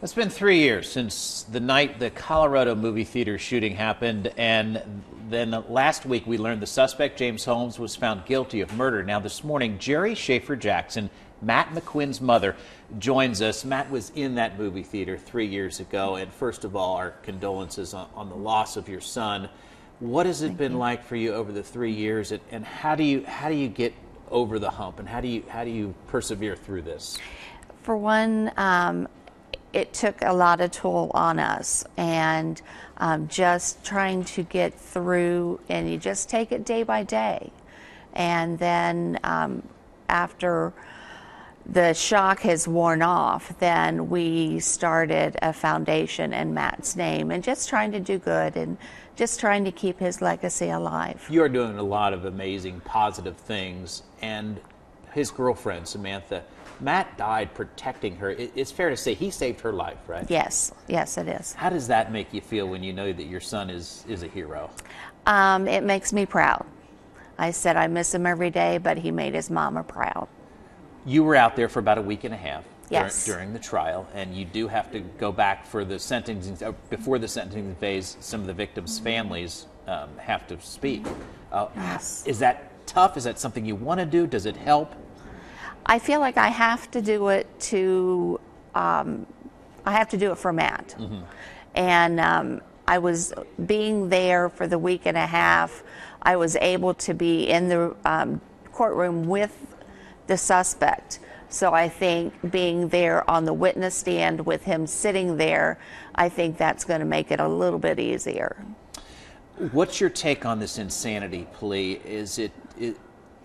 It's been 3 years since the night the Colorado movie theater shooting happened, and then last week we learned the suspect, James Holmes, was found guilty of murder. Now this morning, Jerry Schaefer Jackson, Matt McQuinn's mother, joins us. Matt was in that movie theater 3 years ago, and first of all, our condolences on the loss of your son. What has it been like for you over the 3 years, and how do you get over the hump, and how do you persevere through this? For one, it took a lot of toll on us, and just trying to get through, and you just take it day by day. And then after the shock has worn off, then we started a foundation in Matt's name, and just trying to do good and just trying to keep his legacy alive. You're doing a lot of amazing, positive things, and his girlfriend, Samantha, Matt died protecting her. It's fair to say he saved her life, right? Yes, yes it is. How does that make you feel when you know that your son is a hero? It makes me proud. I said I miss him every day, but he made his mama proud. You were out there for about a week and a half during the trial, and you do have to go back for the sentencing. Before the sentencing phase, some of the victims' families have to speak. Yes. Is that tough? Is that something you want to do? Does it help? I feel like I have to do it for Matt. Mm-hmm. And I was being there for the week and a half. I was able to be in the courtroom with the suspect. So I think being there on the witness stand with him sitting there, I think that's going to make it a little bit easier. What's your take on this insanity plea?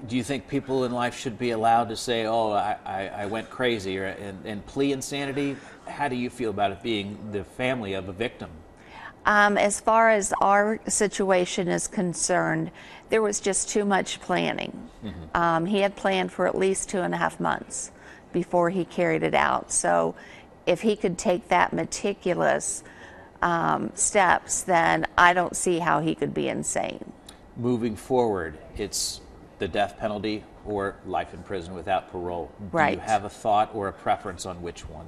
Do you think people in life should be allowed to say, oh, I went crazy, and plea insanity? How do you feel about it being the family of a victim? As far as our situation is concerned, there was just too much planning. Mm-hmm. He had planned for at least 2.5 months before he carried it out. So if he could take that meticulous steps, then I don't see how he could be insane. Moving forward, it's the death penalty or life in prison without parole. Right. Do you have a thought or a preference on which one?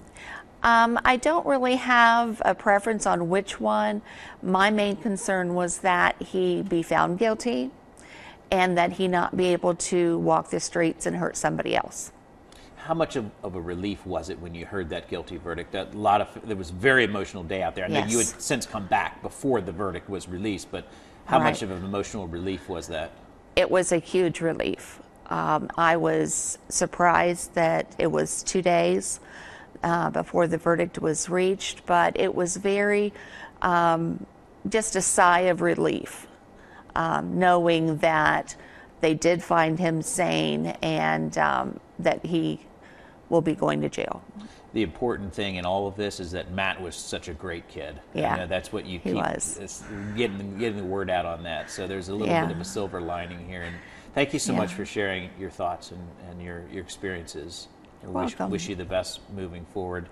I don't really have a preference on which one. My main concern was that he be found guilty and that he not be able to walk the streets and hurt somebody else. How much of a relief was it when you heard that guilty verdict? There was a very emotional day out there. I know you had since come back before the verdict was released, but how much of an emotional relief was that? It was a huge relief. I was surprised that it was 2 days before the verdict was reached, but it was very just a sigh of relief, knowing that they did find him sane and that he will be going to jail. The important thing in all of this is that Matt was such a great kid. Yeah, you know, that's what you keep getting the word out on that. So there's a little bit of a silver lining here. And thank you so much for sharing your thoughts and your experiences. Welcome. Wish you the best moving forward.